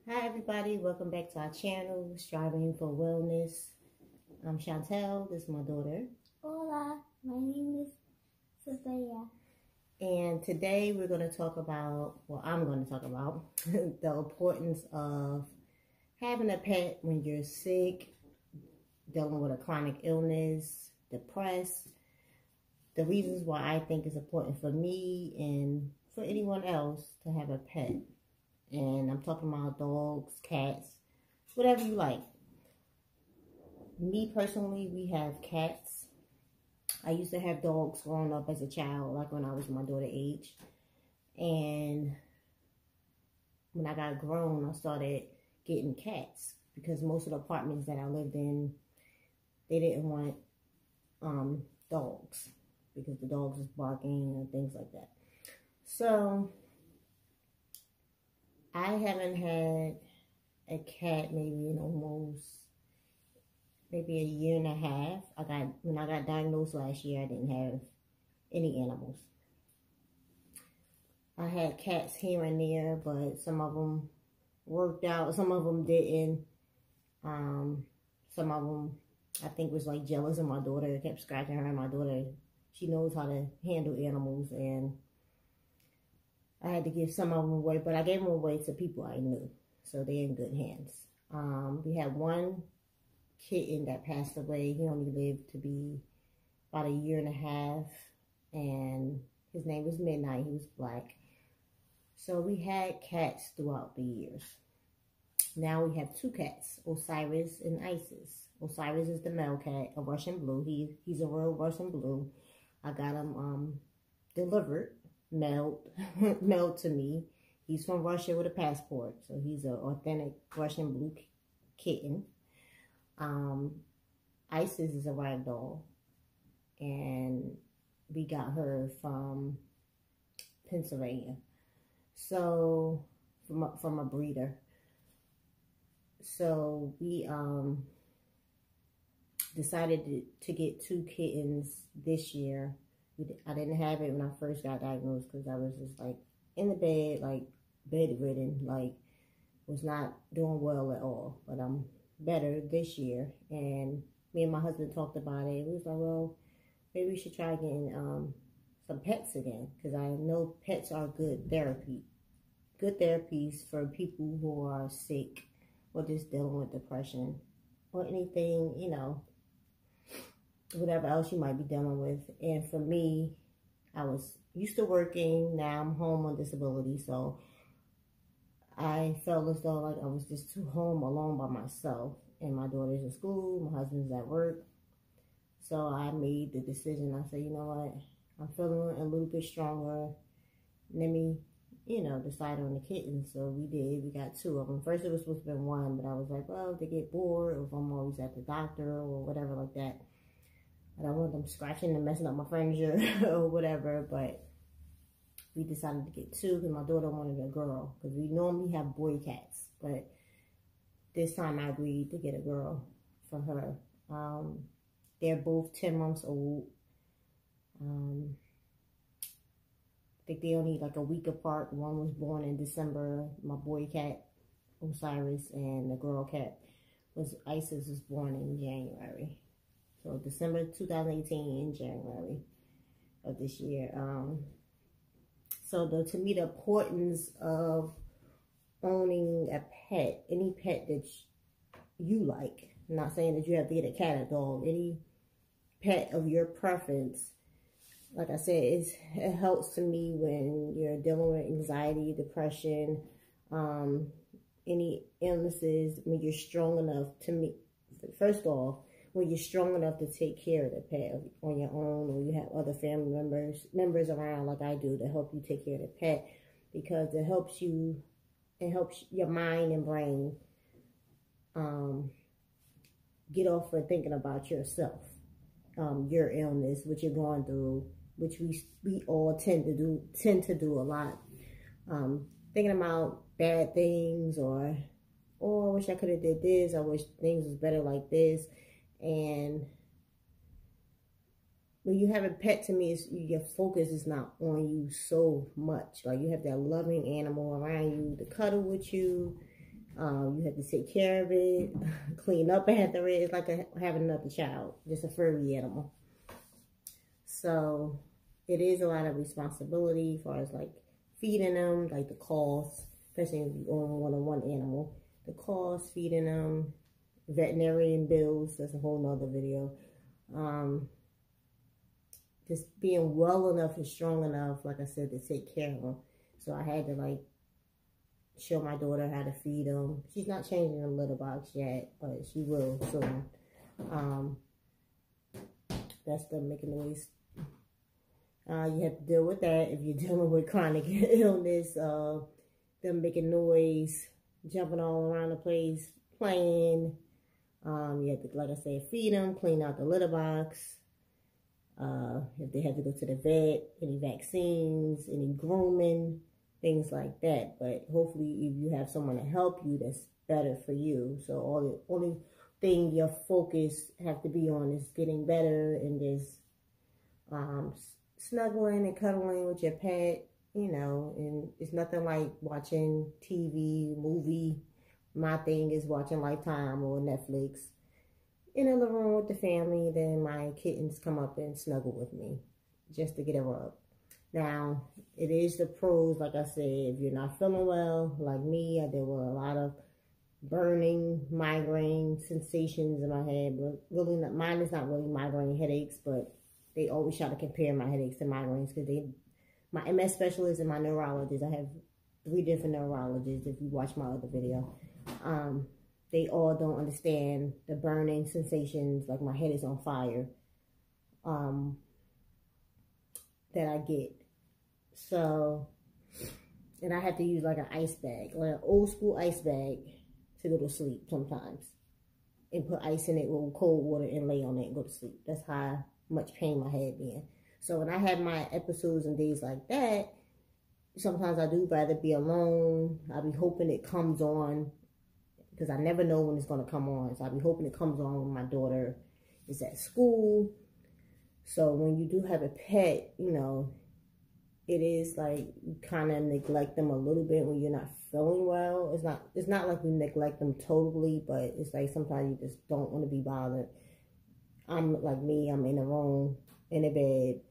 Hi everybody, welcome back to our channel, Striving for Wellness. I'm Chantel, this is my daughter. Hola, my name is Sophia. And today we're going to talk about, I'm going to talk about the importance of having a pet when you're sick, dealing with a chronic illness, depressed. The reasons why I think it's important for me and for anyone else to have a pet. And I'm talking about dogs, cats, whatever you like. Me personally, we have cats. I used to have dogs growing up as a child, like when I was my daughter's age. And when I got grown, I started getting cats because most of the apartments that I lived in, they didn't want dogs because the dogs was barking and things like that. So I haven't had a cat maybe in almost maybe a year and a half. When I got diagnosed last year, I didn't have any animals. I had cats here and there, but some of them worked out, some of them didn't. Some of them, I think, was like jealous of my daughter. I kept scratching her, and my daughter, she knows how to handle animals, and I had to give some of them away, but I gave them away to people I knew, so they're in good hands. We had one kitten that passed away. He only lived to be about a year and a half, and his name was Midnight. He was black. So we had cats throughout the years. Now we have two cats, Osiris and Isis. Osiris is the male cat, a Russian blue. He's a real Russian blue. I got him delivered. Mailed to me. He's from Russia with a passport, so he's an authentic Russian blue kitten. Isis is a ragdoll, and we got her from Pennsylvania, so from a breeder. So we decided to get two kittens this year. I didn't have it when I first got diagnosed because I was just like in the bed, like bedridden, like was not doing well at all. But I'm better this year, and me and my husband talked about it. We was like, well, maybe we should try getting some pets again, because I know pets are good therapies for people who are sick or just dealing with depression or anything, you know, whatever else you might be dealing with. And for me, I was used to working. Now I'm home on disability, so I felt as though like I was just too home alone by myself, and my daughter's in school, my husband's at work. So I made the decision. I said, you know what, I'm feeling a little bit stronger. Let me, you know, decide on the kittens. So we did. We got two of them. First it was supposed to be one, but I was like, well, if they get bored, or if I'm always at the doctor or whatever like that, I don't want them scratching and messing up my furniture or whatever. But we decided to get two because my daughter wanted a girl, because we normally have boy cats, but this time I agreed to get a girl for her. They're both 10 months old. I think they only like a week apart. One was born in December, my boy cat Osiris, and the girl cat Isis was born in January. So December 2018 in January of this year. So to me, the importance of owning a pet, any pet that you like, I'm not saying that you have to get a cat or dog, any pet of your preference, like I said, it helps to me when you're dealing with anxiety, depression, any illnesses, when you're strong enough to me, first off, when you're strong enough to take care of the pet on your own, or you have other family members around like I do to help you take care of the pet, because it helps your mind and brain get off of thinking about yourself, your illness, what you're going through, which we all tend to do a lot, thinking about bad things, or oh, I wish I could have did this, I wish things was better like this. And when you have a pet, to me, your focus is not on you so much. Like, you have that loving animal around you to cuddle with you, You have to take care of it, clean up after it. It's like having another child, just a furry animal. So it is a lot of responsibility as far as like feeding them, like the cost, especially if you own one-on-one animal. The cost, feeding them, veterinarian bills, that's a whole nother video. Just being well enough and strong enough, like I said, to take care of them. So I had to like show my daughter how to feed them. She's not changing the litter box yet, but she will soon. That's them making noise. You have to deal with that if you're dealing with chronic illness. Them making noise, jumping all around the place, playing. You have to, like I said, feed them, clean out the litter box. If they have to go to the vet, any vaccines, any grooming, things like that. But hopefully if you have someone to help you, that's better for you. So the only thing your focus have to be on is getting better and just snuggling and cuddling with your pet, you know. And it's nothing like watching TV, movie. My thing is watching Lifetime or Netflix in the living room with the family. Then my kittens come up and snuggle with me just to get a rub. Now, it is the pros, like I said, if you're not feeling well, like me, I deal with a lot of burning, migraine sensations in my head. But really, mine is not really migraine headaches, but they always try to compare my headaches to migraines because my MS specialist and my neurologist, I have 3 different neurologists if you watch my other video. They all don't understand the burning sensations, like my head is on fire, that I get. So, and I have to use like an ice bag, like an old school ice bag to go to sleep sometimes. And put ice in it with cold water and lay on it and go to sleep. That's how much pain my head be in. So when I have my episodes and days like that, sometimes I do rather be alone. I be hoping it comes on because I never know when it's going to come on. So I be hoping it comes on when my daughter is at school. So when you do have a pet, you know, it is like you kind of neglect them a little bit when you're not feeling well. It's not like you neglect them totally, but it's like sometimes you just don't want to be bothered. I'm like me, I'm in the room, in the bed.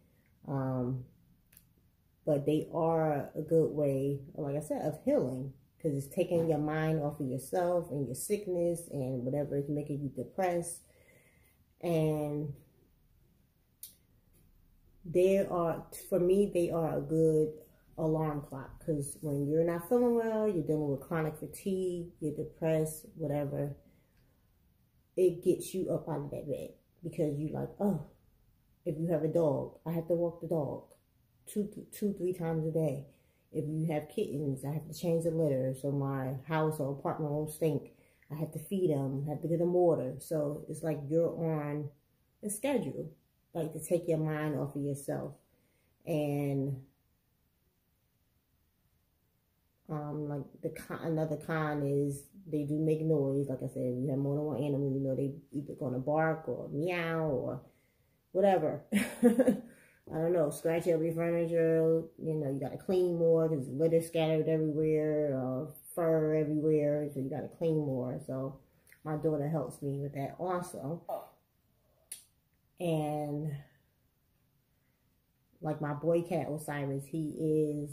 But they are a good way, like I said, of healing. Because it's taking your mind off of yourself and your sickness and whatever is making you depressed. And for me, they are a good alarm clock. Because when you're not feeling well, you're dealing with chronic fatigue, you're depressed, whatever, it gets you up out of that bed. Because you're like, oh, if you have a dog, I have to walk the dog 2-3 times a day. If you have kittens, I have to change the litter so my house or apartment won't stink. I have to feed them, I have to get them water. So it's like you're on a schedule, like to take your mind off of yourself. And like another con is they do make noise. Like I said, if you have more than one animal, you know they either gonna bark or meow or whatever. I don't know, scratch every furniture, you know, you got to clean more because litter scattered everywhere, fur everywhere, so you got to clean more. So my daughter helps me with that also. And like my boy cat, Osiris, he is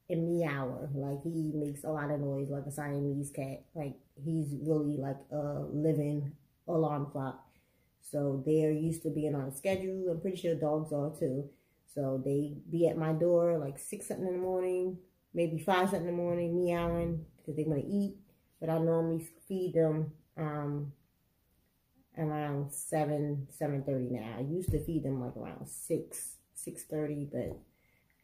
a meower. Like he makes a lot of noise like a Siamese cat. Like he's really like a living alarm clock. So they're used to being on a schedule. I'm pretty sure dogs are too. So they be at my door like 6 something in the morning, maybe 5 something in the morning, meowing because they want to eat. But I normally feed them around 7:30 now. I used to feed them like around 6:30, but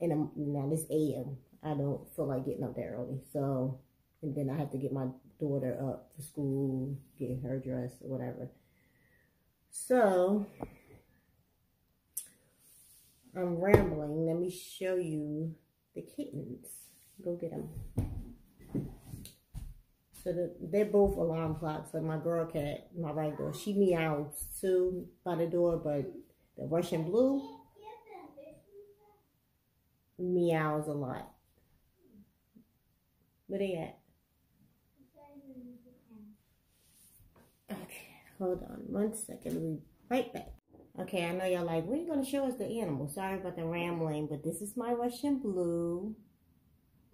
now this AM, I don't feel like getting up that early. So, and then I have to get my daughter up for school, get her dressed or whatever. So, I'm rambling. Let me show you the kittens. Go get them. So they're both alarm clocks. So my girl cat, my right door, she meows too by the door, but the Russian blue meows a lot. Where they at? Hold on 1 second. We'll be right back. Okay, I know y'all like, when are you going to show us the animal? Sorry about the rambling, but this is my Russian blue.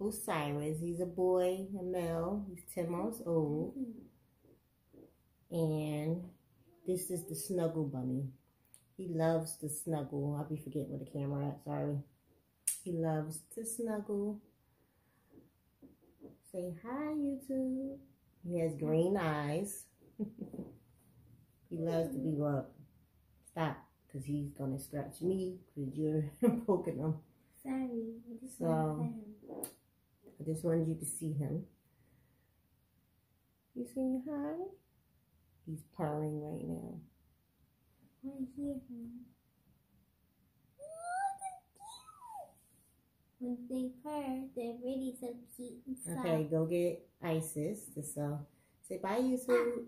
Osiris. He's a boy, a male. He's 10 months old. And this is the Snuggle Bunny. He loves to snuggle. I'll be forgetting where the camera at, sorry. He loves to snuggle. Say hi, YouTube. He has green eyes. He loves to be rubbed. Stop, because he's going to scratch me because you're poking him. Sorry. I just wanted you to see him. You saying hi? He's purring right now. I want to hear him. When they purr, they're really so cute and soft. Okay, go get Isis. Say bye, YouTube.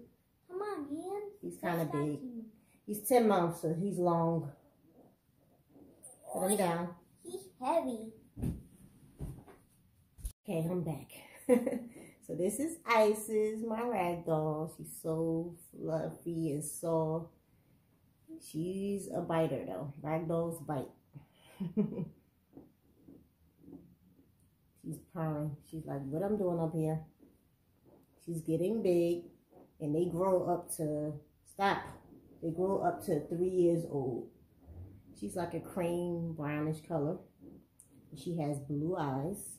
Come on, man. He's kind of big. He's 10 months, so he's long. Put him down. He's heavy. Okay, I'm back. So this is Isis, my ragdoll. She's so fluffy and soft. She's a biter though. Ragdolls bite. She's purring. She's like, what I'm doing up here? She's getting big, and they grow up to, they grow up to 3 years old. She's like a cream brownish color. She has blue eyes.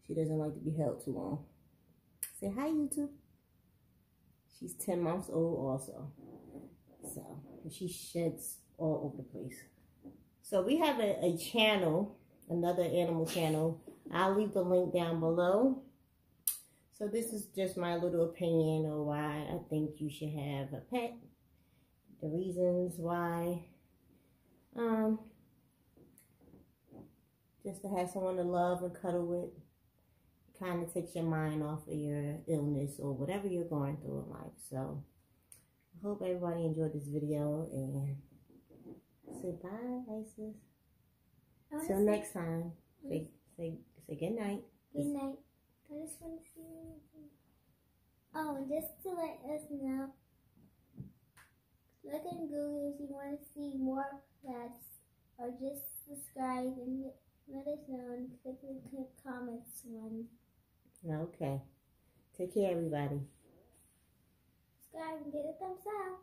She doesn't like to be held too long. Say hi, YouTube. She's 10 months old also. So, she sheds all over the place. So, we have a channel, another animal channel. I'll leave the link down below. So, this is just my little opinion on why I think you should have a pet. The reasons why. Just to have someone to love and cuddle with. Kind of takes your mind off of your illness or whatever you're going through in life. So, I hope everybody enjoyed this video, and say bye, Isis. Till next time. Say good night. Good night. I just want to see anything. Oh, and just to let us know, look in Google if you want to see more pets, or just subscribe and let us know and click the comments one. Okay. Take care, everybody. Subscribe and get a thumbs up.